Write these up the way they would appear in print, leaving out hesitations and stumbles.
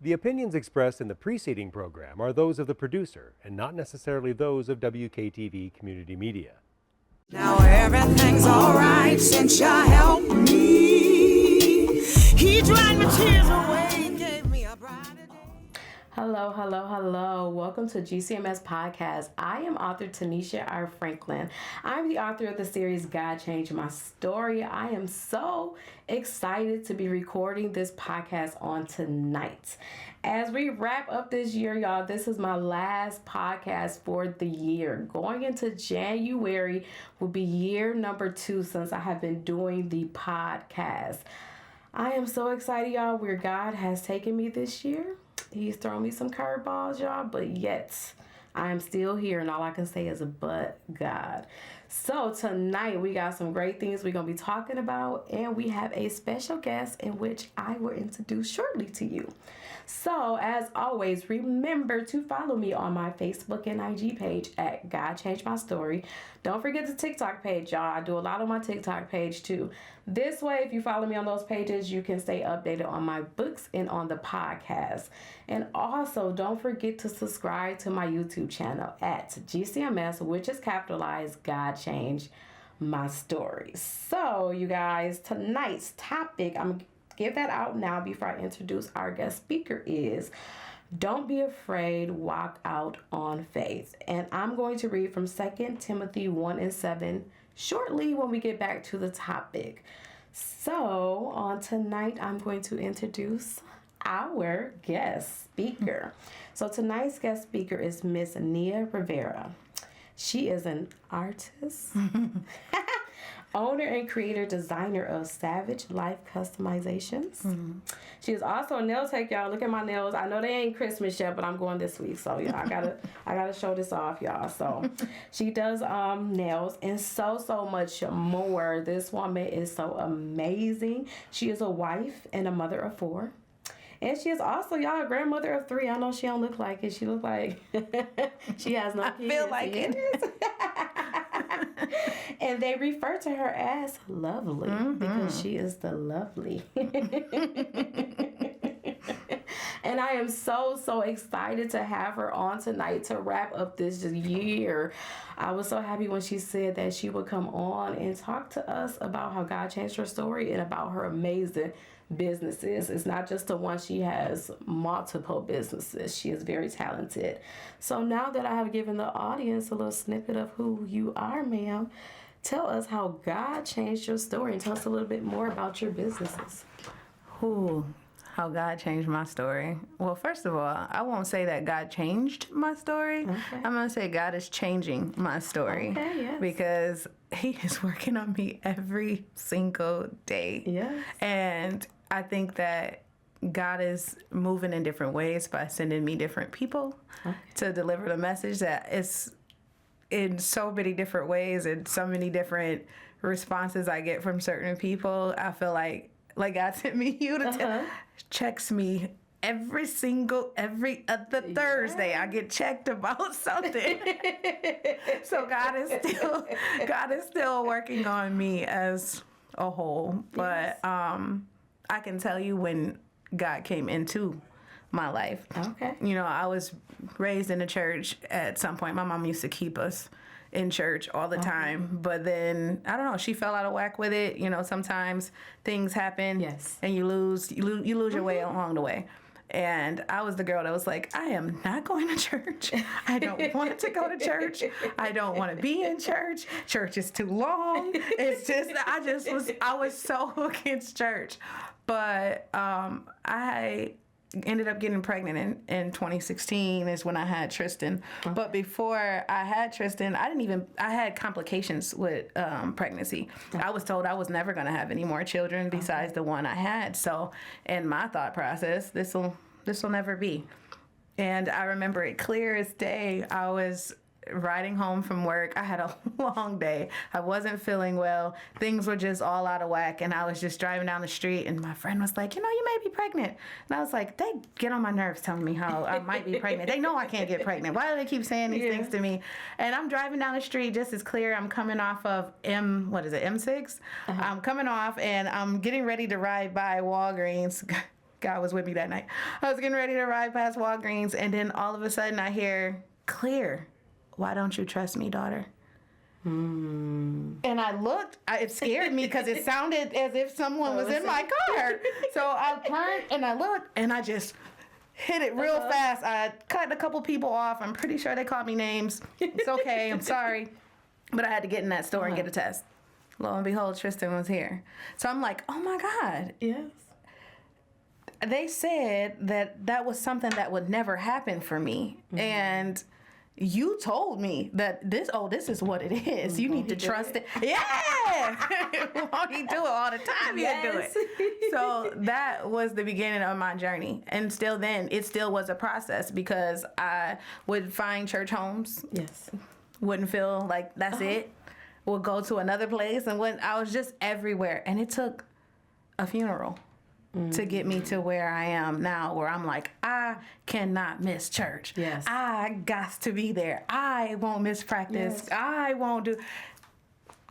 The opinions expressed in the preceding program are those of the producer and not necessarily those of WKTV Community Media. Now everything's alright since you helped me. He dried my tears away, gave me a brighter day. Hello. Welcome to GCMS Podcast. I am author Tanisha R. Franklin. I'm the author of the series God Changed My Story. I am so excited to be recording this podcast on tonight. As we wrap up this year, y'all, this is my last podcast for the year. Going into January will be year number 2 since I have been doing the podcast. I am so excited, y'all, where God has taken me this year. He's thrown me some curveballs, y'all, but yet I am still here, and all I can say is but God. So tonight we got some great things we're going to be talking about, and we have a special guest in which I will introduce shortly to you. So as always, remember to follow me on my Facebook and IG page at God Changed My Story. Don't forget the TikTok page, y'all. I do a lot on my TikTok page too. This way, if you follow me on those pages, you can stay updated on my books and on the podcast. And also, don't forget to subscribe to my YouTube channel at GCMS, which is capitalized God Changed My Story. So, you guys, tonight's topic, I'm going to give that out now before I introduce our guest speaker, is don't be afraid, walk out on faith. And I'm going to read from 2 Timothy 1:7 shortly when we get back to the topic. So on tonight, I'm going to introduce our guest speaker. So tonight's guest speaker is Miss Nia Rivera. She is an artist, owner and creator, designer of Savage Life Customizations. Mm-hmm. She is also a nail tech, y'all. Look at my nails. I know they ain't Christmas yet, but I'm going this week, so yeah, I gotta show this off, y'all. So she does nails and so much more. This woman is so amazing. She is a wife and a mother of 4. And she is also, y'all, a grandmother of 3. I know she don't look like it. She look like she has no kids. I feel like it is. And they refer to her as lovely because she is the lovely. And I am so excited to have her on tonight to wrap up this year. I was so happy when she said that she would come on and talk to us about how God changed her story and about her amazing businesses. It's not just the one. She has multiple businesses. She is very talented. So now that I have given the audience a little snippet of who you are, ma'am, tell us how God changed your story and tell us a little bit more about your businesses. How God changed my story. Well, first of all, I won't say that God changed my story. Okay. I'm going to say God is changing my story. Okay, yes. Because he is working on me every single day. Yes. And I think that God is moving in different ways by sending me different people to deliver the message that is in so many different ways and so many different responses I get from certain people. I feel like God sent me you to checks me every other Thursday. I get checked about something. So God is still working on me as a whole. But I can tell you when God came into my life. Okay. You know, I was raised in a church at some point. My mom used to keep us in church all the time, but then I don't know, she fell out of whack with it. You know, sometimes things happen, yes, and you lose your way along the way. And I was the girl that was like, I am not going to church. I don't want to go to church. I don't want to be in church. Church is too long. It's just I was so against church. But I ended up getting pregnant in 2016 is when I had Tristan. Okay. But before I had Tristan, I had complications with pregnancy. Okay. I was told I was never going to have any more children besides the one I had. So in my thought process, this will never be. And I remember it clear as day. I was riding home from work. I had a long day. I wasn't feeling well. Things were just all out of whack. And I was just driving down the street and my friend was like, you may be pregnant. And I was like, they get on my nerves telling me how I might be pregnant. They know I can't get pregnant. Why do they keep saying these things to me? And I'm driving down the street just as clear. I'm coming off of M6? I'm coming off and I'm getting ready to ride by Walgreens. God was with me that night. I was getting ready to ride past Walgreens, and then all of a sudden I hear, "Clear. Why don't you trust me, daughter?" And I looked. It scared me because it sounded as if someone was in my car. So I turned and I looked, and I just hit it real fast. I cut a couple people off. I'm pretty sure they called me names. It's okay. I'm sorry. But I had to get in that store and get a test. Lo and behold, Tristan was here. So I'm like, oh my God. Yes. They said that was something that would never happen for me. And you told me that this is what it is. You need to trust it. Yeah! Won't he do it all the time? He'll do it. So that was the beginning of my journey. And still then, it still was a process because I would find church homes. Yes. Wouldn't feel like that's it. Would go to another place. And when I was just everywhere. And it took a funeral to get me to where I am now, where I'm like, I cannot miss church. Yes. I got to be there. I won't miss practice. Yes. I won't do.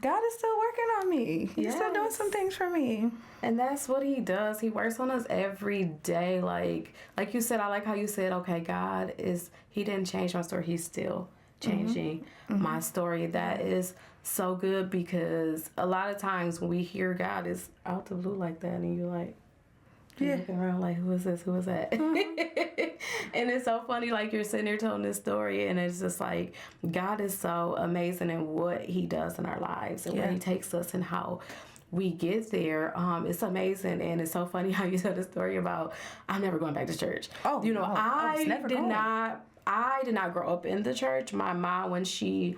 God is still working on me. He's still doing some things for me. And that's what he does. He works on us every day. Like you said, I like how you said, okay, God he didn't change my story. He's still changing my story. That is so good, because a lot of times when we hear God is out the blue like that, and you're like, looking around like, who is this? Who is that? And it's so funny, like you're sitting there telling this story, and it's just like, God is so amazing in what he does in our lives and where he takes us and how we get there. It's amazing. And it's so funny how you tell the story about, I'm never going back to church. I did not grow up in the church. My mom, when she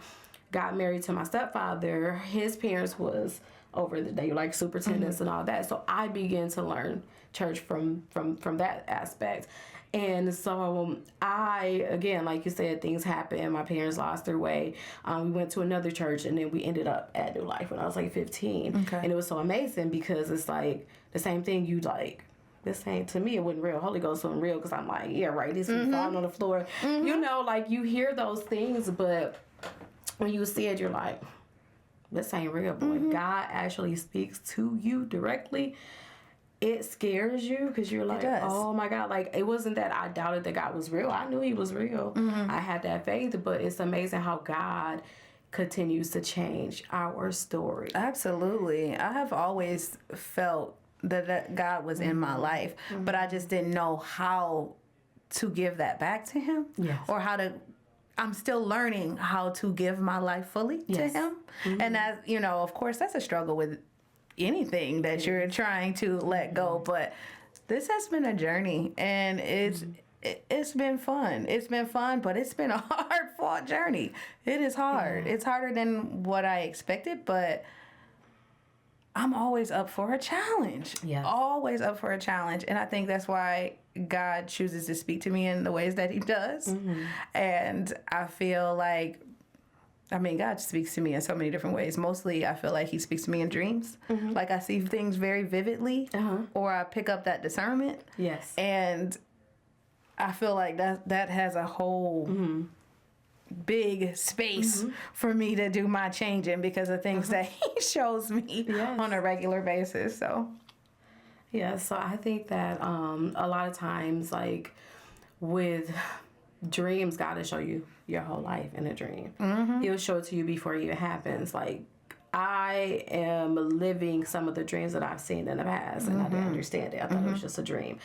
got married to my stepfather, his parents was over the day, like superintendents and all that. So I began to learn church from that aspect. And so I, again, like you said, things happened. My parents lost their way. We went to another church, and then we ended up at New Life when I was like 15. Okay. And it was so amazing because it's like the same thing. You like, this ain't, to me, it wasn't real. Holy Ghost wasn't real, because I'm like, yeah, right, these people falling on the floor. You know, like you hear those things, but when you see it, you're like, this ain't real. But when God actually speaks to you directly, it scares you, because you're like, oh my God. Like, it wasn't that I doubted that God was real. I knew he was real. I had that faith, but it's amazing how God continues to change our story. Absolutely. I have always felt that God was in my life, but I just didn't know how to give that back to him, or how to. I'm still learning how to give my life fully to him. And that, you know, of course, that's a struggle with anything that you're trying to let go. But this has been a journey, and it's been fun. It's been fun, but it's been a hard-fought journey. It is hard. It's harder than what I expected, but I'm always up for a challenge. Always up for a challenge. And I think that's why God chooses to speak to me in the ways that he does. And I feel like, I mean, God speaks to me in so many different ways. Mostly, I feel like he speaks to me in dreams. Like, I see things very vividly, or I pick up that discernment. And I feel like that has a whole big space for me to do my changing, because of things that he shows me on a regular basis. So so I think that a lot of times, like with dreams, God will show you your whole life in a dream. He'll show it to you before it even happens. Like, I am living some of the dreams that I've seen in the past, and I didn't understand it. I thought it was just a dream.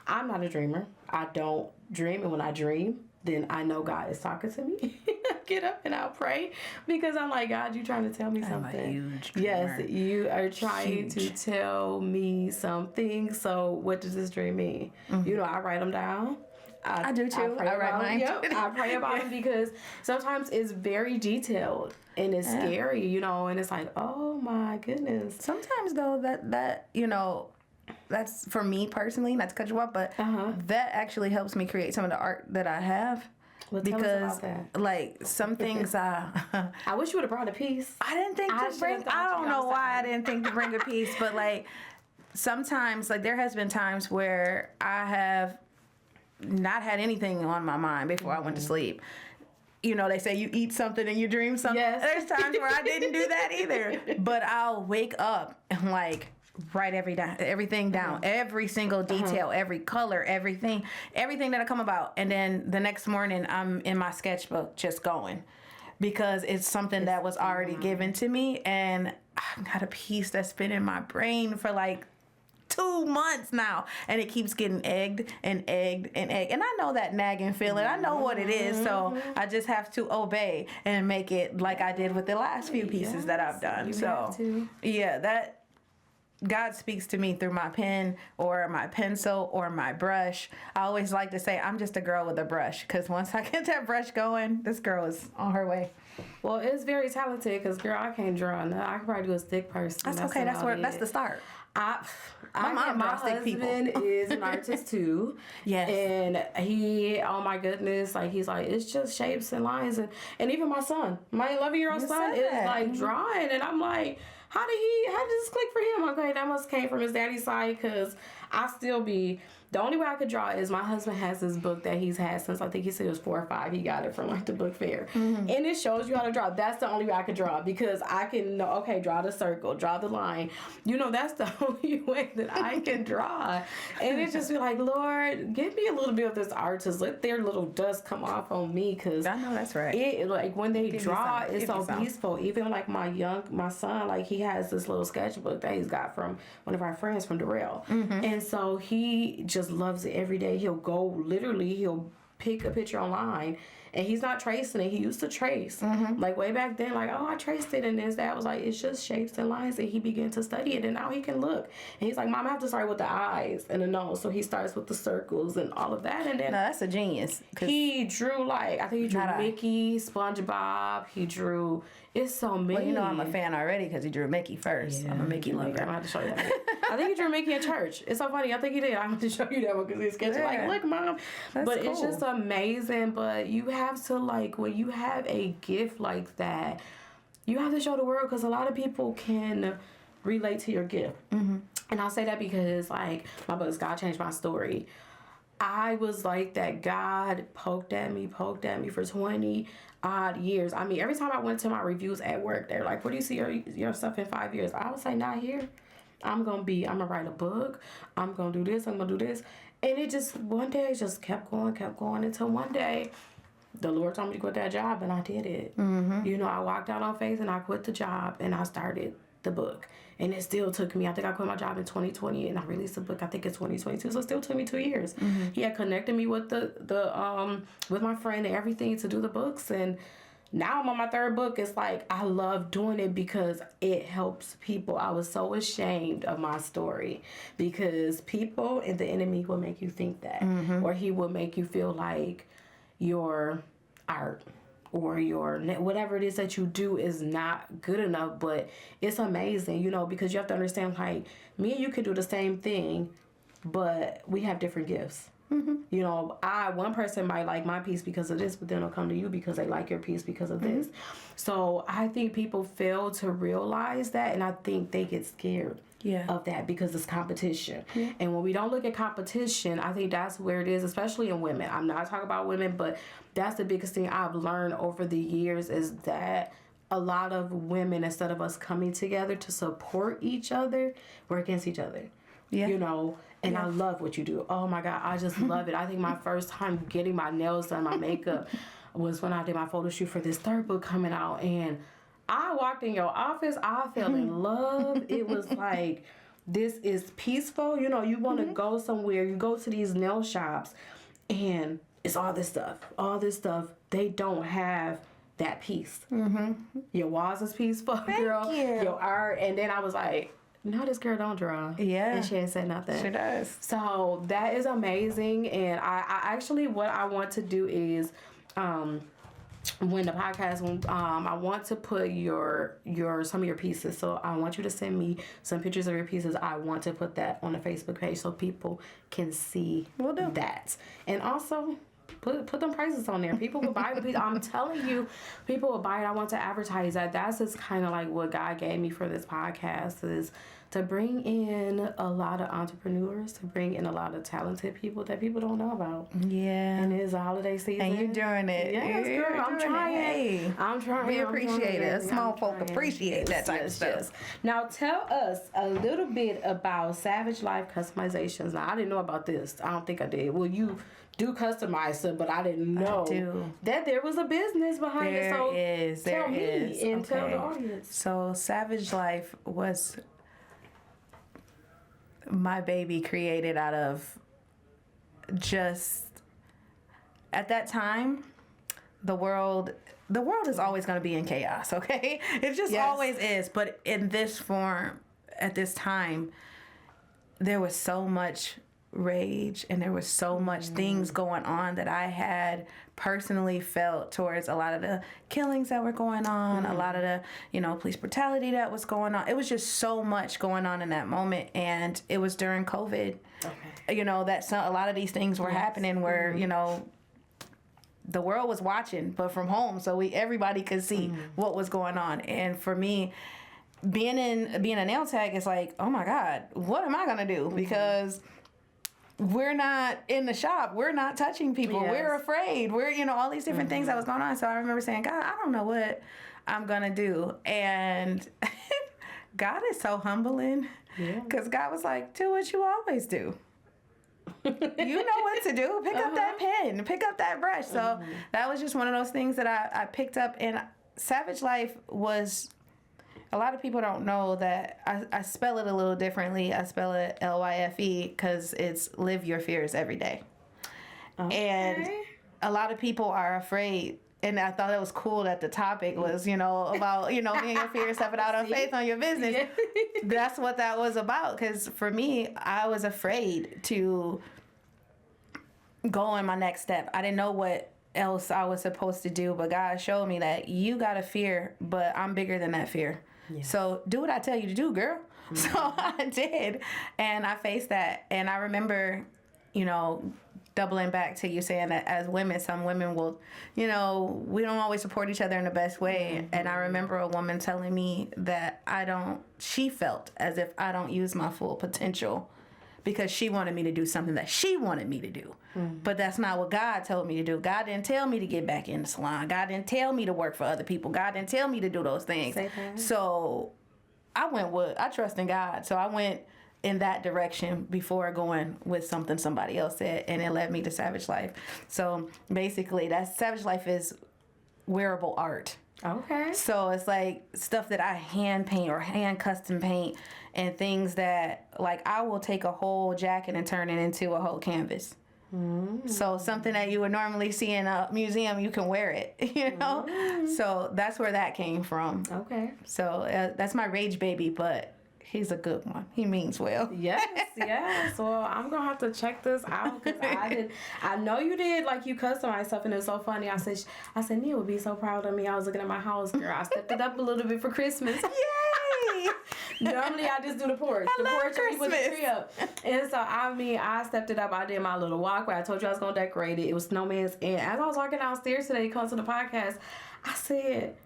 I'm not a dreamer. I don't dream, and when I dream, then I know God is talking to me. Get up and I'll pray, because I'm like, God, you trying to tell me something. I'm a huge dreamer. Yes, you are trying to tell me something. So what does this dream mean? You know, I write them down. I do too. I write mine. I pray about them, because sometimes it's very detailed and it's scary, you know, and it's like, oh my goodness. Sometimes though, that you know, that's for me personally, not to cut you off, but that actually helps me create some of the art that I have. Well, because like some things I wish you would have brought a piece. I didn't think to bring. I don't know why I didn't think to bring a piece, but like sometimes, like there has been times where I have not had anything on my mind before I went to sleep. You know, they say you eat something and you dream something. There's times where I didn't do that either, but I'll wake up and like write everything down, every single detail, every color, everything that I come about. And then the next morning I'm in my sketchbook just going, because it's something that was already given to me, and I've got a piece that's been in my brain for like 2 months now, and it keeps getting egged and egged and egged. And I know that nagging feeling. I know what it is, so I just have to obey and make it like I did with the last few pieces that I've done. So yeah, that God speaks to me through my pen or my pencil or my brush. I always like to say I'm just a girl with a brush, because once I get that brush going, this girl is on her way. Well, it's very talented, because girl, I can't draw. No, I can probably do a stick person. That's okay. That's the start. My stick husband is an artist too. Yes. And he, oh my goodness, like he's like, it's just shapes and lines, and even my son, my 11-year-old son is like drawing, and I'm like, how did this click for him? Okay, that must came from his daddy's side, because I still be, the only way I could draw is my husband has this book that he's had since I think he said it was 4 or 5. He got it from like the book fair. And it shows you how to draw. That's the only way I could draw, because I can know, okay, draw the circle, draw the line. You know, that's the only way that I can draw. And it just be like, Lord, give me a little bit of this artist. Let their little dust come off on me, because I know that's right. It, like when they draw, it's so peaceful. Even like my son, like he has this little sketchbook that he's got from one of our friends from Darrell. And so he just loves it every day. He'll pick a picture online, and he's not tracing it. He used to trace like way back then, like, oh, I traced it, and his dad was like, it's just shapes and lines, and he began to study it, and now he can look, and he's like, Mom, I have to start with the eyes and the nose. So he starts with the circles and all of that, and then no, that's a genius. He drew, like, I think he drew Mickey, SpongeBob, he drew, it's so many. Well, you know I'm a fan already, because he drew Mickey first. Yeah, I'm a Mickey lover. I'm gonna have to show you that. I think he drew Mickey in church. It's so funny. I think he did. I'm going to show you that one, because he's sketching like, look, Mom. That's but cool. It's just amazing. But you have to, like, when you have a gift like that, you have to show the world, because a lot of people can relate to your gift. And I'll say that because, like, my book, God Changed My Story. I was like that. God poked at me for 20 odd years. I mean, every time I went to my reviews at work, they're like, where do you see your stuff in 5 years? I would say, not here. I'm going to write a book. I'm going to do this. I'm going to do this. And it just, one day, it just kept going until one day, the Lord told me to quit that job, and I did it. You know, I walked out on faith, and I quit the job, and I started the book. And it still took me, I think I quit my job in 2020, and I released the book, I think in 2022, so it still took me 2 years. He had connected me with with my friend and everything to do the books, and now I'm on my 3rd book. It's like, I love doing it because it helps people. I was so ashamed of my story, because people and the enemy will make you think that, or he will make you feel like your art or your whatever it is that you do is not good enough. But it's amazing, you know, because you have to understand, like, me and you could do the same thing, but we have different gifts. You know, one person might like my piece because of this, but then they'll come to you because they like your piece because of this. So I think people fail to realize that, and I think they get scared of that because it's competition. And when we don't look at competition, I think that's where it is, especially in women. I'm not talking about women, but that's the biggest thing I've learned over the years, is that a lot of women, instead of us coming together to support each other, we're against each other. You know, and I love what you do. Oh my God, I just love it. I think my first time getting my nails done, my makeup, was when I did my photo shoot for this 3rd book coming out. And I walked in your office, I fell in love. It was like, this is peaceful. You know, you want to go somewhere, you go to these nail shops, and it's all this stuff. They don't have that peace. Your walls is peaceful, girl. Thank you. Your art. And then I was like, no, this girl don't draw. Yeah. And she ain't said nothing. She does. So that is amazing. And I actually, what I want to do is, when the podcast, I want to put some of your pieces. So I want you to send me some pictures of your pieces. I want to put that on the Facebook page so people can see that. And also, put them prices on there. People will buy the piece. I'm telling you, people will buy it. I want to advertise that. That's just kind of like what God gave me for this podcast, is to bring in a lot of entrepreneurs, to bring in a lot of talented people that people don't know about. Yeah. And it's a holiday season. And you're doing it. Yes, girl, I'm trying. Hey, I'm trying. we I'm appreciate trying. it. Small I'm folk trying. appreciate that type of stuff. Now tell us a little bit about Savage Life customizations. Now I didn't know about this. I don't think I did. Well, you do customize them, but I didn't know that there was a business behind it. So tell me and tell the audience. So Savage Life was my baby, created out of just, at that time, the world is always going to be in chaos, okay? It just always is. But in this form, at this time, there was so much rage and there was so much things going on that I had personally felt towards a lot of the killings that were going on, a lot of the, police brutality that was going on. It was just so much going on in that moment, and it was during COVID. Okay. That a lot of these things were happening where, the world was watching, but from home, so everybody could see what was going on. And for me, being a nail tech is like, oh my God, what am I gonna do? Because we're not in the shop. We're not touching people. Yes. We're afraid. We're, all these different things that was going on. So I remember saying, God, I don't know what I'm going to do. And God is so humbling, because God was like, do what you always do. You know what to do. Pick up that pen. Pick up that brush. So that was just one of those things that I picked up. And Savage Life was... A lot of people don't know that I spell it a little differently. I spell it Lyfe because it's live your fears every day. Okay. And a lot of people are afraid. And I thought it was cool that the topic was, about, me and your fears, stepping out on faith on your business. Yeah. That's what that was about. Because for me, I was afraid to go on my next step. I didn't know what else I was supposed to do, but God showed me that you got a fear, but I'm bigger than that fear. Yes. So do what I tell you to do, girl. Mm-hmm. So I did, and I faced that. And I remember, doubling back to you saying that as women, some women will, we don't always support each other in the best way. Mm-hmm. And I remember a woman telling me that she felt as if I don't use my full potential because she wanted me to do something that she wanted me to do. Mm-hmm. But that's not what God told me to do. God didn't tell me to get back in the salon. God didn't tell me to work for other people. God didn't tell me to do those things. So I trust in God. So I went in that direction before going with something somebody else said, and it led me to Savage Life. So basically, that Savage Life is wearable art. Okay. So it's like stuff that I hand paint or hand custom paint, and things that, like, I will take a whole jacket and turn it into a whole canvas. Mm. So something that you would normally see in a museum, you can wear it, Mm. So that's where that came from. Okay. So that's my rage baby, but he's a good one. He means well. Yes. Well, I'm going to have to check this out, because I know you did, like, you customized stuff, and it's so funny. I said, Nia would be so proud of me. I was looking at my house, girl. I stepped it up a little bit for Christmas. Yay! Normally, I just do the porch. The porch, you put the tree up. And so, I stepped it up. I did my little walkway. I told you I was going to decorate it. It was snowman's. And as I was walking downstairs today to come to the podcast, I said...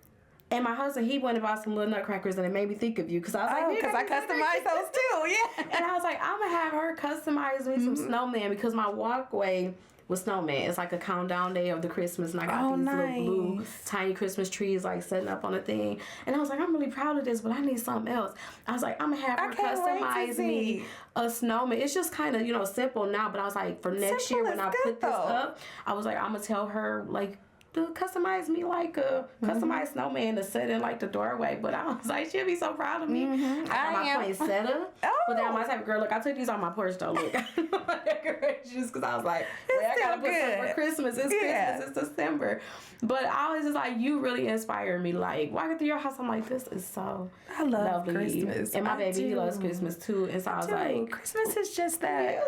And my husband, he went and bought some little nutcrackers, and it made me think of you. Because I was like, because I customized those too, yeah. And I was like, I'm going to have her customize me some snowman, because my walkway was snowman. It's like a countdown day of the Christmas, and I got these little blue tiny Christmas trees, like, setting up on a thing. And I was like, I'm really proud of this, but I need something else. I was like, I'm going to have her customize me a snowman. It's just kind of, simple now, but I was like, for next year when I put this up, I was like, I'm going to tell her, like, to customize me like a customized snowman to sit in, like, the doorway. But I was like, she'll be so proud of me. I got my poinsettia. But then my type of girl, look, I took these on my porch though. Look, my decorations, because I was like, I gotta put something for Christmas. It's Christmas. It's December. But I was just like, you really inspired me. Like, walking through your house, I'm like, this is so lovely. Christmas. And my baby, he loves Christmas too. And so I was like, Christmas is just that. Yes.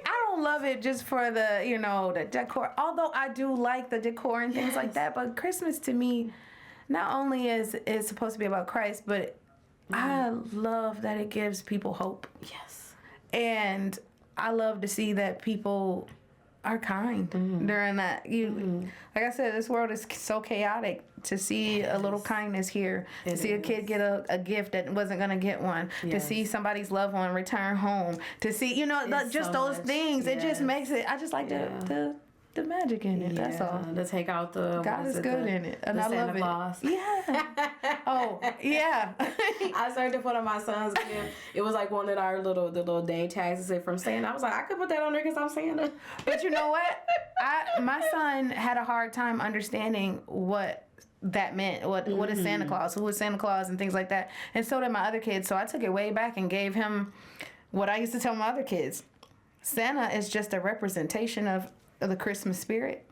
I don't love it just for the, the decor. Although I do like the decor and things like that. But Christmas to me, not only is it supposed to be about Christ, but I love that it gives people hope. Yes. And I love to see that people are kind during that. Like I said, this world is so chaotic. To see a little kindness here, to see a kid get a gift that wasn't gonna get one, to see somebody's loved one return home, to see just so those much. things. It just makes it. I just like the magic in it. That's all. To take out the God is good in it, and I love it. Claus. Yeah. Oh yeah. I started to put on my son's gift. It was like one of our the little name tags that said from Santa. I was like, I could put that on there because I'm Santa. But you know what? My son had a hard time understanding what that meant. What is Santa Claus? Who is Santa Claus and things like that. And so did my other kids. So I took it way back and gave him what I used to tell my other kids. Santa is just a representation of the Christmas spirit.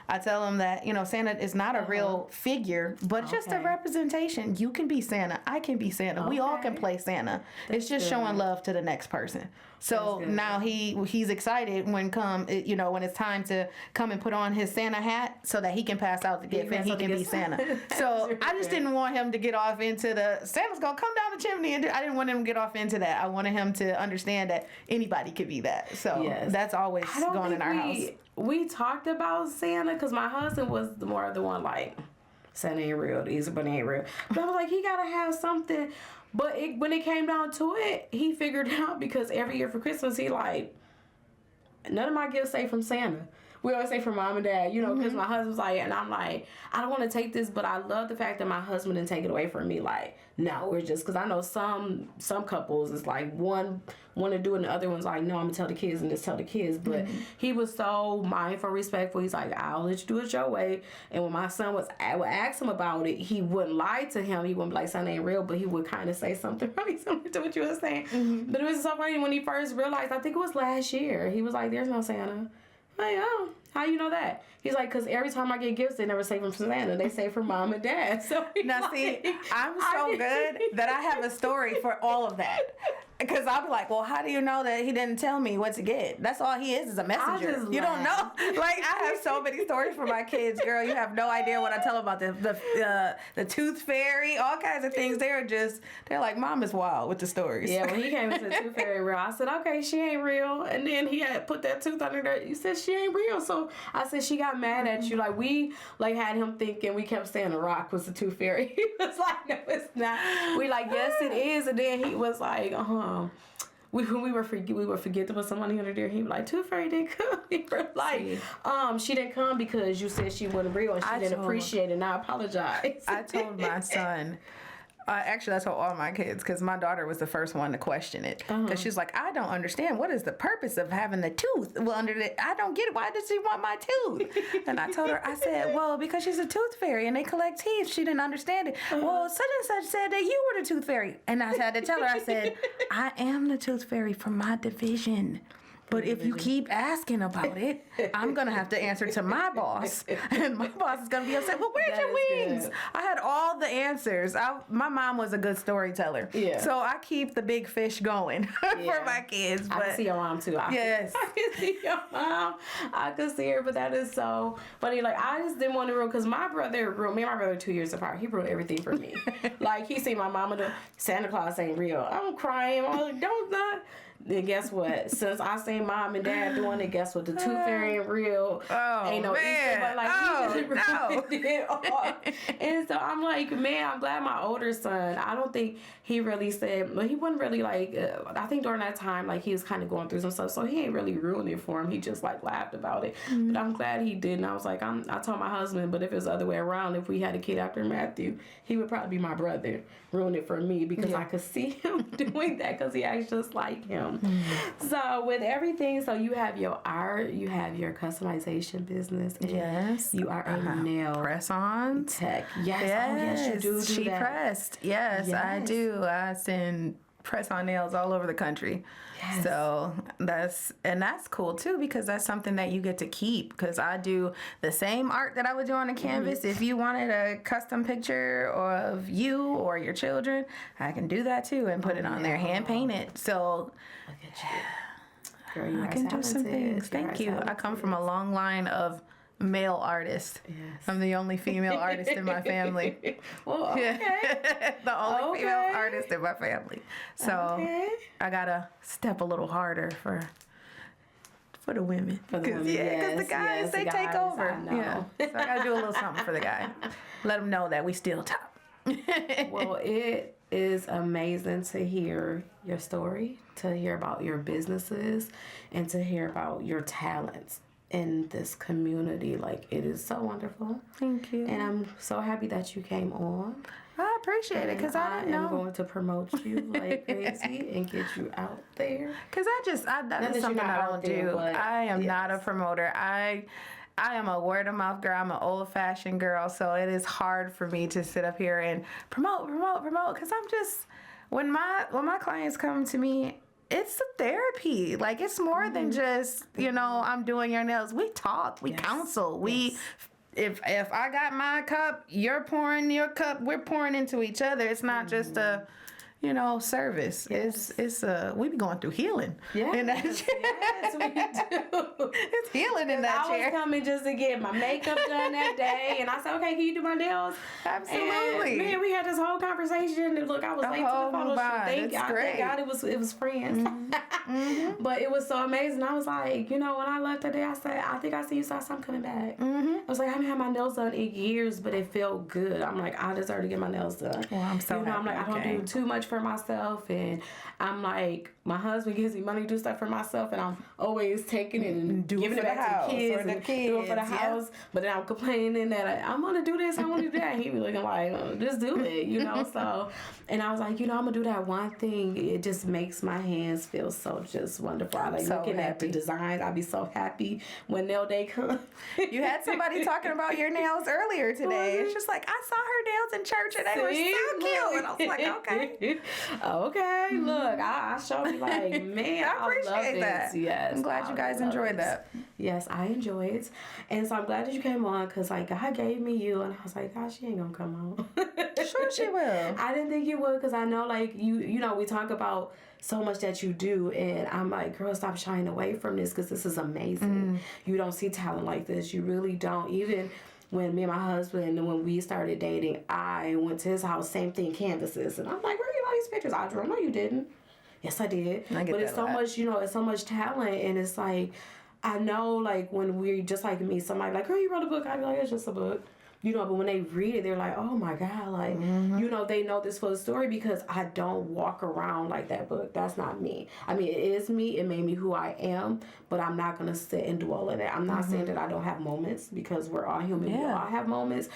I tell them that, Santa is not a real figure, but just a representation. You can be Santa. I can be Santa. We all can play Santa. It's just showing love to the next person. So now he's excited when it's time to come and put on his Santa hat so that he can pass out the gift and he can be Santa. So I just didn't want him to get off into Santa's going to come down the chimney. And I didn't want him to get off into that. I wanted him to understand that anybody could be that. So that's always going in our house. We talked about Santa because my husband was more of the one like, Santa ain't real, the Easter Bunny ain't real. But I was like, he gotta have something. But when it came down to it, he figured it out because every year for Christmas, he like, none of my gifts say from Santa. We always say from mom and dad, because my husband's like, and I'm like, I don't want to take this, but I love the fact that my husband didn't take it away from me. Like, no, we're just, because I know some couples, it's like one want to do it and the other one's like, no, I'm going to tell the kids and just tell the kids. But he was so mindful, respectful. He's like, I'll let you do it your way. And when my son I would ask him about it, he wouldn't lie to him. He wouldn't be like, Santa ain't real, but he would kind of say something really similar to what you were saying. But it was so funny when he first realized, I think it was last year, he was like, there's no Santa. Like, oh, how you know that? He's like, because every time I get gifts, they never say from Santa. They say from mom and dad. So now, see, I'm so good that I have a story for all of that. Because I'll be like, well, how do you know that he didn't tell me what to get? That's all he is a messenger. You don't know. Like, I have so many stories for my kids, girl. You have no idea what I tell them about the tooth fairy, all kinds of things. They're like, Mom is wild with the stories. Yeah, when he came into the tooth fairy real, I said, okay, she ain't real. And then he had put that tooth under there. You said she ain't real. So I said, she got mad at you. Like, we had him thinking, we kept saying the rock was the tooth fairy. He was like, no, it's not. We like, yes, it is. And then he was like, we would forget to put some money under there. He was like, Tooth Fairy didn't come. We were like, she didn't come because you said she wasn't real and she didn't appreciate it. And I apologize. I told my son. Actually, I told all my kids because my daughter was the first one to question it. Because she's like, I don't understand. What is the purpose of having the tooth? Well, I don't get it. Why does she want my tooth? And I told her, I said, well, because she's a tooth fairy and they collect teeth. She didn't understand it. Well, such and such said that you were the tooth fairy. And I had to tell her, I said, I am the tooth fairy from my division. But if you keep asking about it, I'm going to have to answer to my boss. And my boss is going to be upset. Well, where's your wings? Good. I had all the answers. My mom was a good storyteller. Yeah. So I keep the big fish going for my kids. But I can see your mom, too. Yes. I can see your mom. I can see her, but that is so funny. Like, I just didn't want to rule, because me and my brother are 2 years apart. He wrote everything for me. Like, he see my mama do, Santa Claus ain't real. I'm crying. I'm like, don't not. Then guess what? Since I seen mom and dad doing it, guess what? The tooth fairy ain't real. Oh, ain't no man. Easter, but like, no. And so I'm like, man, I'm glad my older son, I don't think he really said, but he wasn't really like, I think during that time, like, he was kind of going through some stuff, so he ain't really ruined it for him. He just like laughed about it. But I'm glad he did. And I was like, I told my husband, but if it was the other way around, if we had a kid after Matthew, he would probably be my brother, ruin it for me, because I could see him doing that, because he acts just like him. So with everything, so you have your art, you have your customization business. Yes. You are a nail press-on tech. Yes. Yes. Oh, yes, you do She that. pressed. Yes, I do. I send press-on nails all over the country. Yes. So that's cool too, because that's something that you get to keep, because I do the same art that I would do on a canvas. If you wanted a custom picture of you or your children, I can do that too and put it on there, hand paint it. So look at you. Girl, I can do some things. Thank you. I come from a long line of male artists. Yes. I'm the only female artist in my family. Well, okay. The only female artist in my family. So I gotta step a little harder for for the women. For the women, Because the guys, they take over. I know. Yeah. So I got to do a little something for the guy. Let them know that we still top. Well, it is amazing to hear your story, to hear about your businesses, and to hear about your talents in this community. Like, it is so wonderful. Thank you. And I'm so happy that you came on. I appreciate it because I didn't am know. going to promote you like crazy and get you out there. Because that that is you're something not I out don't there, do. but I am not a promoter. I am a word of mouth girl. I'm an old fashioned girl. So it is hard for me to sit up here and promote. Because I'm just, when my clients come to me, it's a therapy. Like, it's more than just, I'm doing your nails. We talk, we counsel, If I got my cup, you're pouring your cup, we're pouring into each other. It's not just a, service. Yes. It's we be going through healing. Yes, in that chair. yes, we do. It's healing in that I chair. was coming just to get my makeup done that day, and I said, "Okay, can you do my nails?" Absolutely. And, man, we had this whole conversation. And look, I was late to the photo shoot. Thank God it was friends. Mm-hmm. But it was so amazing. I was like, when I left that day, I said, "I think I see you, so I'm coming back." I was like, I haven't had my nails done in years, but it felt good. I'm like, I deserve to get my nails done. Well, I'm so happy I'm like, I don't do too much for myself, and I'm like, my husband gives me money to do stuff for myself, and I'm always taking it and giving it back to the kids and doing it for the house. But then I'm complaining that I'm gonna do this, I'm gonna do that. And he be looking like, just do it, So, and I was like, I'm gonna do that one thing. It just makes my hands feel so just wonderful. I like looking at the designs. I'll be so happy when nail day comes. You had somebody talking about your nails earlier today. It's just like, I saw her nails in church and they were so cute. And I was like, okay. Okay, look, I showed you like, man, I appreciate that. Yes, I'm glad you guys enjoyed that. Yes, I enjoyed it. And so I'm glad that you came on because, like, God gave me you. And I was like, God, she ain't going to come on. Sure she will. I didn't think you would because I know, like, we talk about so much that you do. And I'm like, girl, stop shying away from this because this is amazing. You don't see talent like this. You really don't. Even when me and my husband, when we started dating, I went to his house, same thing, canvases. And I'm like, where are you all these pictures? I drew. No, you didn't. Yes, I did. But it's so much, it's so much talent. And it's like, I know, like, when we just like me, somebody like, girl, you wrote a book. I'd be like, it's just a book. But when they read it, they're like, oh my God, like, they know this full story because I don't walk around like that book. That's not me. I mean, it is me. It made me who I am, but I'm not going to sit and dwell in it. I'm not saying that I don't have moments because we're all human. Yeah. We all have moments.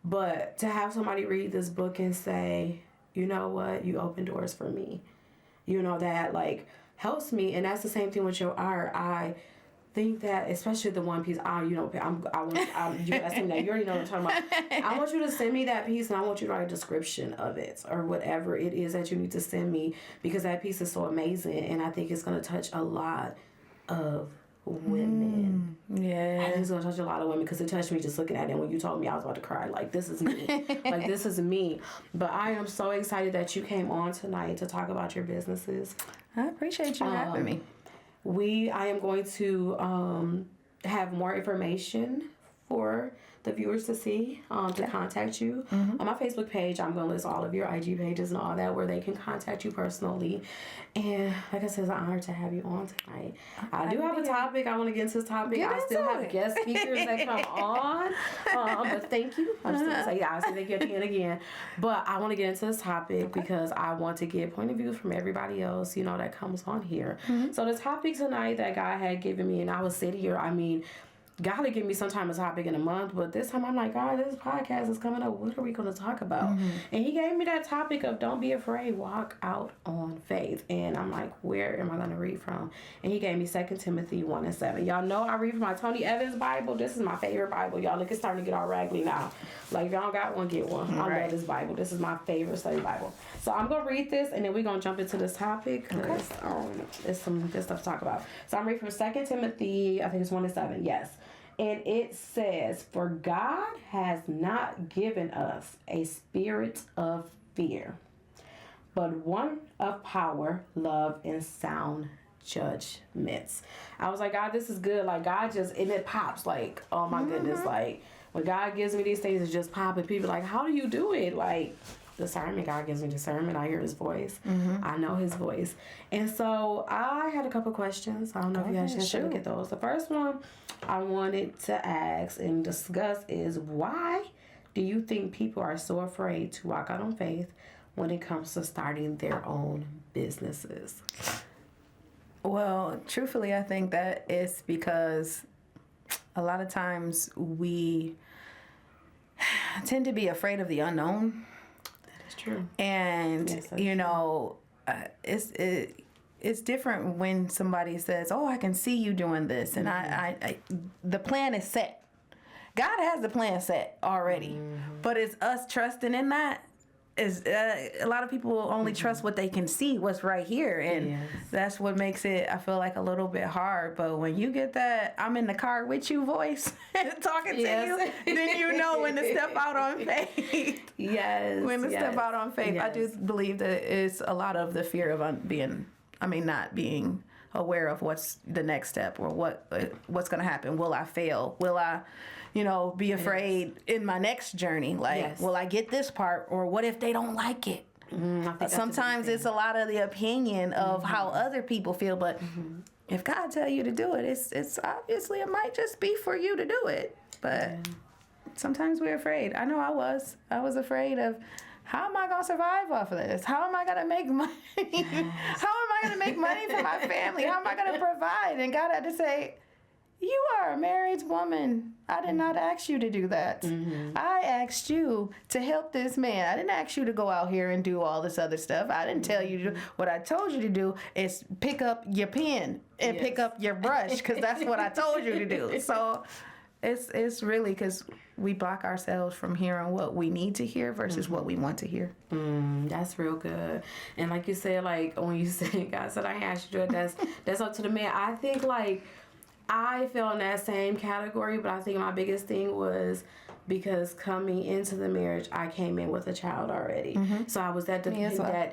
But to have somebody read this book and say, you know what, you open doors for me. That, like, helps me. And that's the same thing with your art. I think that, especially the one piece, you gotta send me that. You already know what I'm talking about. I want you to send me that piece, and I want you to write a description of it or whatever it is that you need to send me because that piece is so amazing, and I think it's gonna touch a lot of women. Yeah. I think it's gonna touch a lot of women because it touched me just looking at it. And when you told me, I was about to cry. Like, this is me. Like, this is me. But I am so excited that you came on tonight to talk about your businesses. I appreciate you having me. I am going to have more information for the viewers to see, to contact you. On my Facebook page, I'm going to list all of your IG pages and all that where they can contact you personally. And like I said, it's an honor to have you on tonight. I do have a topic. I want to get into this topic. I still have guest speakers that come on. But thank you. I'm just going to say, I say thank you at the end again. But I want to get into this topic because I want to get point of view from everybody else, that comes on here. So the topic tonight that God had given me, and I was sitting here, God would give me sometime a topic in a month, but this time I'm like, God, this podcast is coming up. What are we going to talk about? And he gave me that topic of don't be afraid, walk out on faith. And I'm like, where am I going to read from? And he gave me 2 Timothy 1:7. Y'all know I read from my Tony Evans Bible. This is my favorite Bible. Y'all, look, it's starting to get all raggedy now. Like, if y'all don't got one, get one. I love this Bible. This is my favorite study Bible. So I'm going to read this, and then we're going to jump into this topic because it's some good stuff to talk about. So I'm reading from 2 Timothy, I think it's 1:7. Yes. And it says, for God has not given us a spirit of fear, but one of power, love, and sound judgments. I was like, God, this is good. Like, God just, and it pops like, oh my goodness. Like, when God gives me these things, it just pop, and people are like, how do you do it? Like, discernment. God gives me discernment. I hear his voice. Mm-hmm. I know his voice. And so I had a couple questions. I don't know if you had a chance to look at those. The first one I wanted to ask and discuss is, why do you think people are so afraid to walk out on faith when it comes to starting their own businesses? Well, truthfully, I think that it's because a lot of times we tend to be afraid of the unknown. That is true. And, Yes, that's you know, it's different when somebody says, oh, I can see you doing this. And I the plan is set. God has the plan set already. But it's us trusting in that. Is a lot of people only trust what they can see, what's right here, and that's what makes it, I feel like, a little bit hard. But when you get that "I'm in the car with you" voice talking to you, then you know when to step out on faith. Yes. When to step out on faith. I do believe that it's a lot of the fear of not being aware of what's the next step, or what's going to happen. Will I fail? Will I, be afraid in my next journey? Like, will I get this part, or what if they don't like it? Sometimes it's a lot of the opinion of how other people feel, but if God tell you to do it, it's obviously, it might just be for you to do it. But sometimes we're afraid. I know I was afraid of, how am I going to survive off of this? How am I going to make money? How am I going to make money for my family? How am I going to provide? And God had to say, you are a married woman. I did not ask you to do that. I asked you to help this man. I didn't ask you to go out here and do all this other stuff. I didn't tell you to do. What I told you to do is pick up your pen and pick up your brush, because that's what I told you to do. So it's really because we block ourselves from hearing what we need to hear versus what we want to hear. That's real good. And like you said, like when you said God said I asked you to do it, that's up to the man. I think like I fell in that same category, but I think my biggest thing was because coming into the marriage, I came in with a child already. So I was that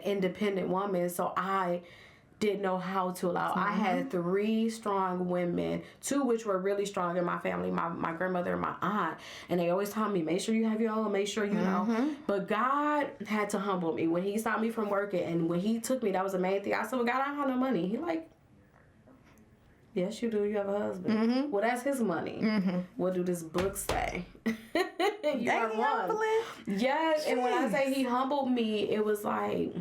independent woman. So I didn't know how to allow. I had 3 strong women, 2 which were really strong in my family, my grandmother and my aunt, and they always told me, make sure you have your own, make sure you know. But God had to humble me when he stopped me from working, and when he took me, that was the main thing. I said, well, God, I don't have no money. He like, yes, you do. You have a husband. Well, that's his money. What do this book say? You are one. Yes, and when I say he humbled me, it was like,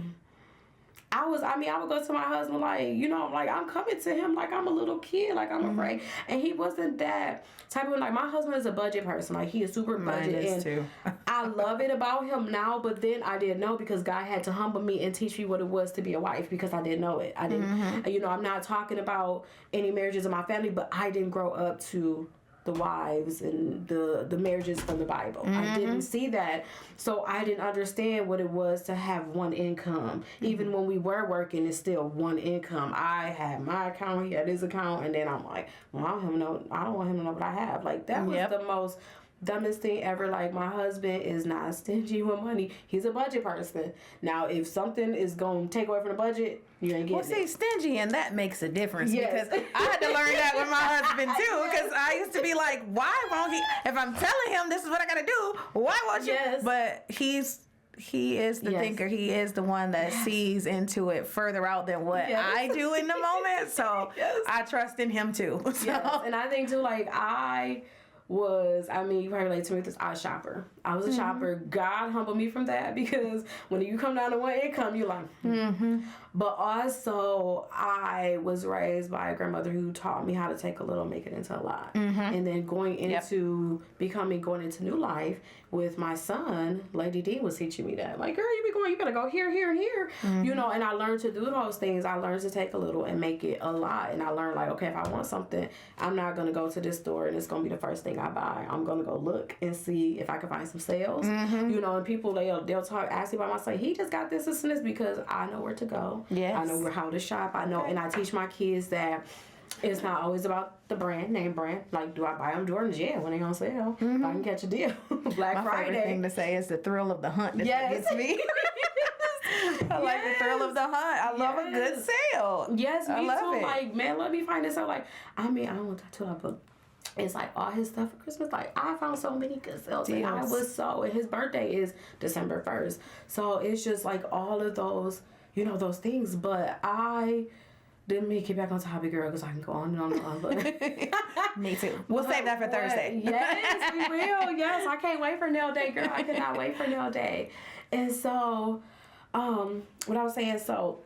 I would go to my husband like, I'm coming to him like I'm a little kid, like I'm afraid. And he wasn't that type of, like, my husband is a budget person. Like, he is super budget. Mine is too. I love it about him now, but then I didn't know, because God had to humble me and teach me what it was to be a wife, because I didn't know it. I didn't, I'm not talking about any marriages in my family, but I didn't grow up to the wives and the marriages from the Bible. I didn't see that. So I didn't understand what it was to have one income. Even when we were working, it's still one income. I had my account, he had his account, and then I'm like, well, I don't want him to know what I have. Like, that was the most dumbest thing ever. Like, my husband is not stingy with money. He's a budget person. Now, if something is going to take away from the budget, you ain't getting it. Well, see, stingy, and that makes a difference, because I had to learn that with my husband too, because I used to be like, why won't he, if I'm telling him this is what I got to do, why won't you? But he is the thinker. He is the one that sees into it further out than what I do in the moment. So I trust in him too. So. And I think too, like, you probably relate to me with this. I was a shopper. I was a shopper. God humbled me from that, because when you come down to one income, you're like, But also, I was raised by a grandmother who taught me how to take a little, make it into a lot. And then going into new life with my son, Lady D was teaching me that. Like, girl, you better go here, here, and here. And I learned to do those things. I learned to take a little and make it a lot. And I learned, like, okay, if I want something, I'm not going to go to this store and it's going to be the first thing I buy. I'm going to go look and see if I can find some sales. And people, they'll talk, ask me about myself. He just got this and this, because I know where to go. I know how to shop. I know, and I teach my kids that it's not always about the name brand. Like, do I buy them Jordans? Yeah, when they on sale. If I can catch a deal. Black Friday. My favorite thing to say is the thrill of the hunt. That's what gets me. I like the thrill of the hunt. I love a good sale. Yes, me I love too. it. Like, man, let me find this out. Like, I don't want to talk about it's like all his stuff for Christmas. Like I found so many good sales. And I Deals. was so, and his birthday is December 1st. So it's just like all of those, you know, those things. But I didn't mean to get back on topic, girl, because I can go on and on and on. But Me too. We'll save that for Thursday. Yes, we will. Yes, I can't wait for nail day, girl. I cannot wait for nail day. And so, what I was saying, so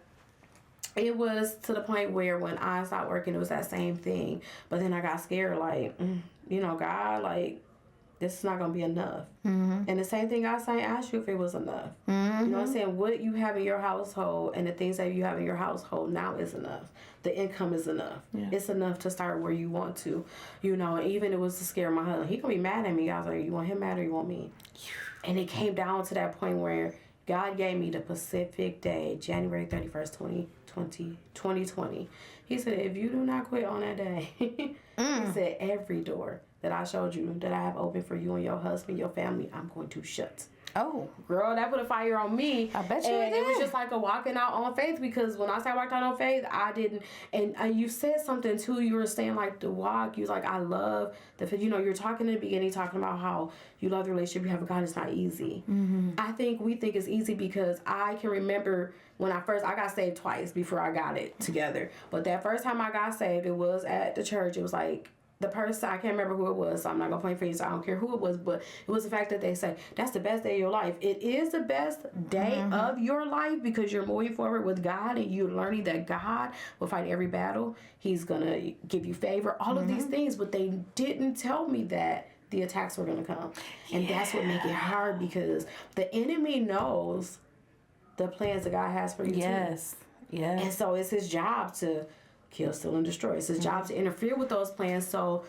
it was to the point where when I stopped working, it was that same thing. But then I got scared, like, you know, God, like, this is not going to be enough. And the same thing I asked you if it was enough. You know what I'm saying? What you have in your household and the things that you have in your household now is enough. The income is enough. Yeah. It's enough to start where you want to. You know, and even it was to scare my husband. He going to be mad at me. I was like, you want him mad or you want me? And it came down to that point where God gave me the Pacific day, January 31st, 2020. He said, if you do not quit on that day, he said, every door that I showed you that I have open for you and your husband, your family, I'm going to shut. Oh, Girl, that put a fire on me. I bet you and it it was did. just like a walking out on faith, because when I said I walked out on faith, I didn't. And you said something too. You were saying like the walk. You was like, I love the. You know, you're talking in the beginning, talking about how you love the relationship you have with God. It's not easy. I think we think it's easy because I can remember when I got saved twice before I got it together. But that first time I got saved, it was at the church. It was like, the person, I can't remember who it was, so I'm not going to point fingers, so I don't care who it was, but it was the fact that they say, that's the best day of your life. It is the best day of your life because you're moving forward with God and you're learning that God will fight every battle. He's going to give you favor, all of these things, but they didn't tell me that the attacks were going to come. And that's what make it hard, because the enemy knows the plans that God has for you too. yes. And so it's his job to kill, steal, and destroy. It's his job to interfere with those plans. So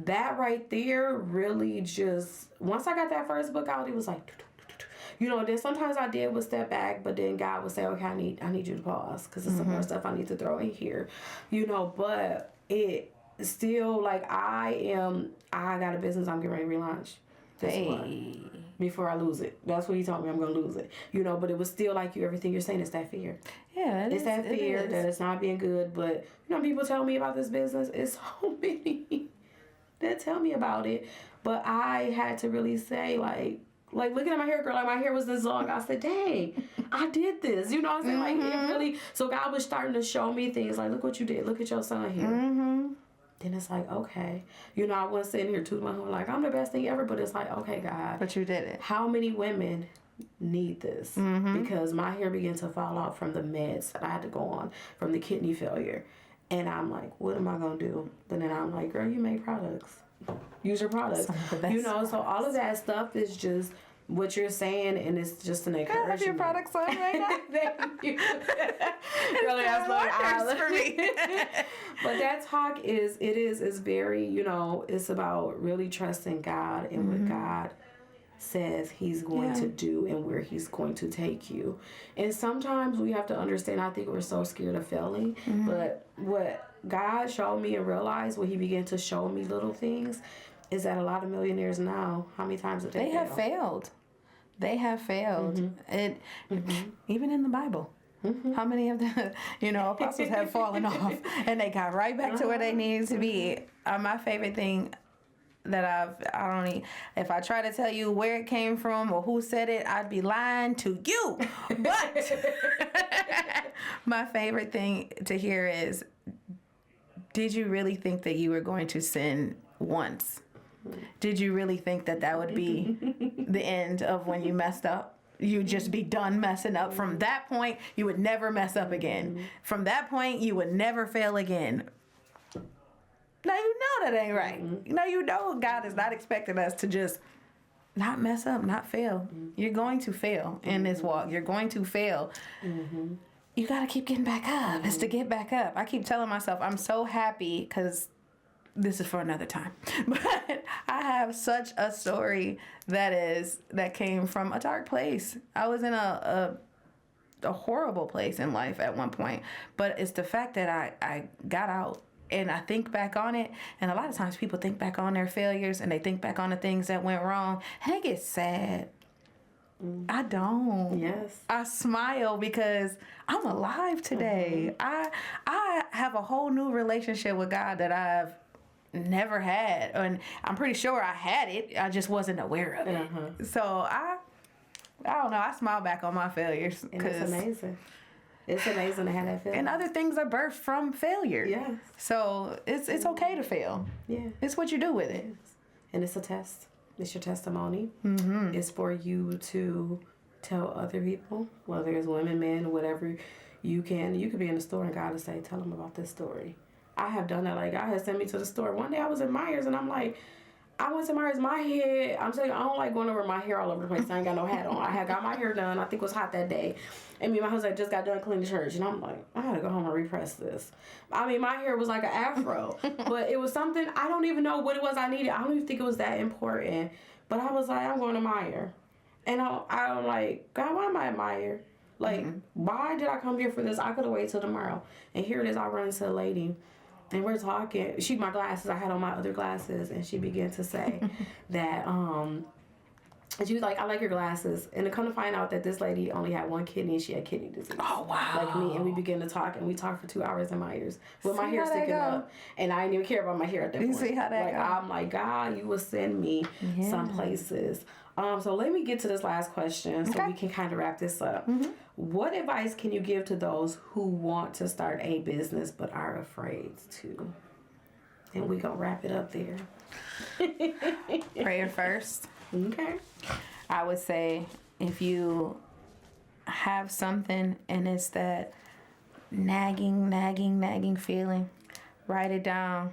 that right there really just, once I got that first book out, it was like, you know, then sometimes I would step back, but then God would say, okay, I need you to pause because there's some more stuff I need to throw in here, you know, but it still, like, I got a business I'm getting ready to relaunch. Before I lose it. That's what he told me, I'm going to lose it. You know, but it was still like everything you're saying is that fear. Yeah, It's that fear that it's not being good. But, you know, people tell me about this business. It's so many that tell me about it. But I had to really say, like looking at my hair, girl, like my hair was this long. I said, dang, I did this. You know what I'm saying? Like, it really, so God was starting to show me things like, look what you did. Look at your son here. Then it's like, okay. You know, I wasn't sitting here tooting my horn like, I'm the best thing ever. But it's like, okay, God. But you did it. How many women need this? Because my hair began to fall out from the meds that I had to go on from the kidney failure. And I'm like, what am I going to do? But then I'm like, girl, you make products. Use your products. You know, so all of that stuff is just what you're saying, and it's just an encouragement. I have your products on right now. Thank you. Really, that's wonders for me. But that talk is very, you know, it's about really trusting God and what God says he's going to do and where he's going to take you. And sometimes we have to understand, I think we're so scared of failing, but what God showed me and realized when he began to show me little things is that a lot of millionaires now, how many times have they have failed? They have failed. It even in the Bible. How many of the apostles have fallen off and they got right back to where they needed to be? My favorite thing that if I try to tell you where it came from or who said it, I'd be lying to you. But my favorite thing to hear is, did you really think that you were going to sin once? Did you really think that would be the end of when you messed up? You'd just be done messing up. From that point, you would never mess up again. From that point, you would never fail again. Now you know that ain't right. Now you know God is not expecting us to just not mess up, not fail. You're going to fail in this walk. You're going to fail. You got to keep getting back up. It's to get back up. I keep telling myself, I'm so happy because this is for another time. But I have such a story that came from a dark place. I was in a horrible place in life at one point. But it's the fact that I got out. And I think back on it, and a lot of times people think back on their failures and they think back on the things that went wrong, and they get sad. I don't. Yes. I smile because I'm alive today. I have a whole new relationship with God that I've never had. And I'm pretty sure I had it. I just wasn't aware of it. So I don't know. I smile back on my failures. And it's amazing. It's amazing to have that feeling. And other things are birthed from failure. Yes. So it's okay to fail. Yeah. It's what you do with it. And it's a test. It's your testimony. Mm-hmm. It's for you to tell other people, whether it's women, men, whatever you can. You could be in the store and God will say, tell them about this story. I have done that. Like, God has sent me to the store. One day I was in Myers and I'm like, I went to Myers, my head, I'm telling you, I don't like going over my hair all over the place. I ain't got no hat on. I had got my hair done. I think it was hot that day. And me and my husband just got done cleaning church. And I'm like, I gotta go home and repress this. I mean, my hair was like an afro. But it was something, I don't even know what it was I needed. I don't even think it was that important. But I was like, I'm going to Meyer. And I'm like, God, why am I at Meyer? Like, why did I come here for this? I could have waited till tomorrow. And here it is, I run into a lady. And we're talking. She, my glasses, I had on my other glasses, and she began to say that, and she was like, I like your glasses. And to come to find out that this lady only had one kidney, and she had kidney disease. Oh, wow. Like me, and we began to talk, and we talked for 2 hours in Myers with my hair sticking up. And I didn't even care about my hair at that point. You see how that like, go? I'm like, God, you will send me some places. So let me get to this last question so we can kind of wrap this up. What advice can you give to those who want to start a business but are afraid to? And we're going to wrap it up there. Prayer first. Okay. I would say if you have something and it's that nagging feeling, write it down,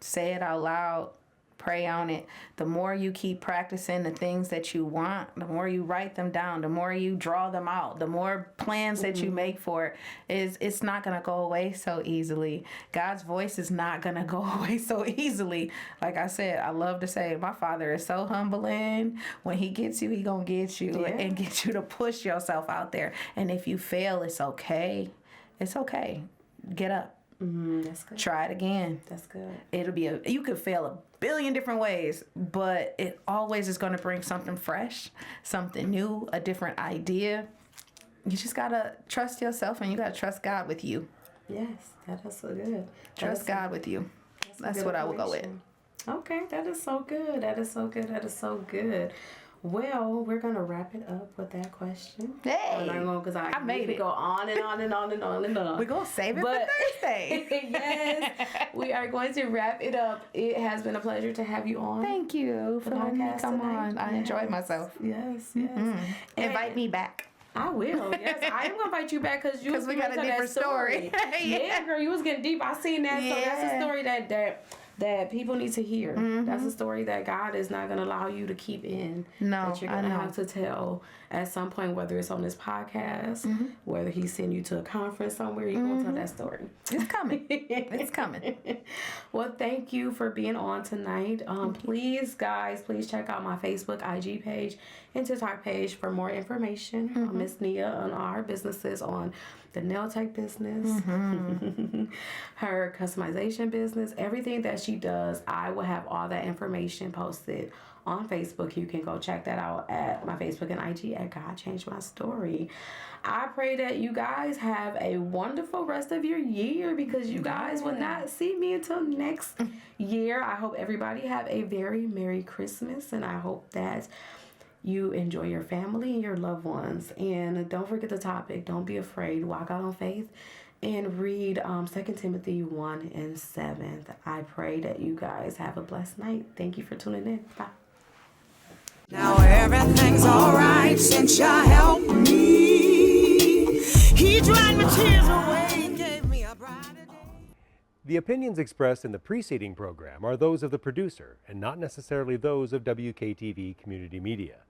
say it out loud, pray on it. The more you keep practicing the things that you want, the more you write them down, the more you draw them out, the more plans that you make for it, it's not going to go away so easily. God's voice is not going to go away so easily. Like I said, I love to say, my Father is so humbling. When he gets you, he going to get you and get you to push yourself out there. And if you fail, it's okay. It's okay. Get up. That's good. Try it again. That's good. It'll be you could fail a billion different ways, but it always is going to bring something fresh, something new, a different idea. You just got to trust yourself and you got to trust God with you. Yes, that is so good. Trust God with you. That's what I will go with. Okay, that is so good. That is so good. That is so good. Well, we're going to wrap it up with that question. Hey, because I made it. Go on and on and on and on and on. We're going to save it for Thursday. Yes, we are going to wrap it up. It has been a pleasure to have you on. Thank you for letting me come on. I enjoyed myself. Yes. Invite me back. I will. Yes, I am gonna invite you back because we got a deeper story. Yeah, girl, you was getting deep. I seen that. So that's a story that people need to hear. That's a story that God is not gonna allow you to keep in. No, that you're gonna have to tell at some point, whether it's on this podcast, whether he's sending you to a conference somewhere, you're gonna tell that story. It's coming. It's coming. Well, thank you for being on tonight. Please, guys, check out my Facebook, IG page, and TikTok page for more information on Miss Nia on our businesses, on the nail tech business, her customization business, everything that she does. I will have all that information posted on Facebook. You can go check that out at my Facebook and IG at God Changed My Story. I pray that you guys have a wonderful rest of your year, because you guys will not see me until next year. I hope everybody have a very Merry Christmas, and I hope that you enjoy your family and your loved ones. And don't forget the topic. Don't be afraid. Walk out on faith and read 2 Timothy 1:7. I pray that you guys have a blessed night. Thank you for tuning in. Bye. Now everything's alright since you helped me. He dried my tears away, gave me a brighter day. The opinions expressed in the preceding program are those of the producer and not necessarily those of WKTV Community Media.